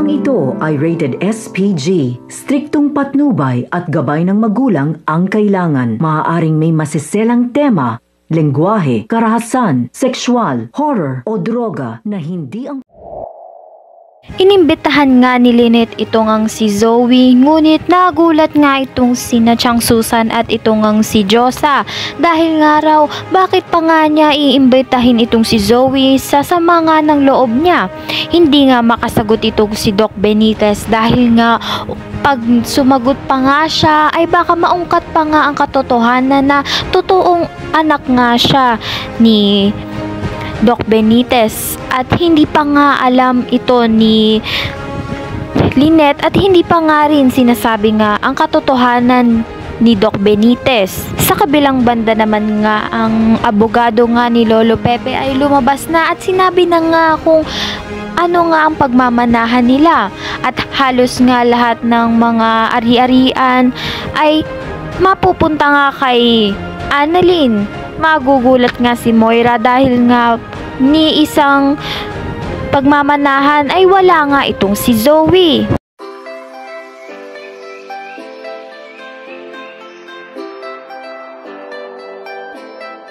Programang ito ay rated SPG. Striktong patnubay at gabay ng magulang ang kailangan. Maaaring may masiselang tema, lengguwahe, karahasan, sexual, horror o droga na hindi ang... Inimbitahan nga ni Lynette itong ang si Zoe, ngunit nagulat nga itong sina Chang Susan at itong ang si Josa dahil nga raw bakit pa nga niya iimbitahin itong si Zoe sa sama nga ng loob niya. Hindi nga makasagot itong si Doc Benitez dahil nga pag sumagot pa nga siya ay baka maungkat pa nga ang katotohanan na totoong anak nga siya ni Doc Benitez at hindi pa nga alam ito ni Lynette at hindi pa nga rin sinasabi nga ang katotohanan ni Doc Benitez. Sa kabilang banda naman nga ang abogado nga ni Lolo Pepe ay lumabas na at sinabi na nga kung ano nga ang pagmamanahan nila at halos nga lahat ng mga ari-arian ay mapupunta nga kay Annalyn. Magugulat nga si Moira dahil nga ni isang pagmamanahan ay wala nga itong si Zoe.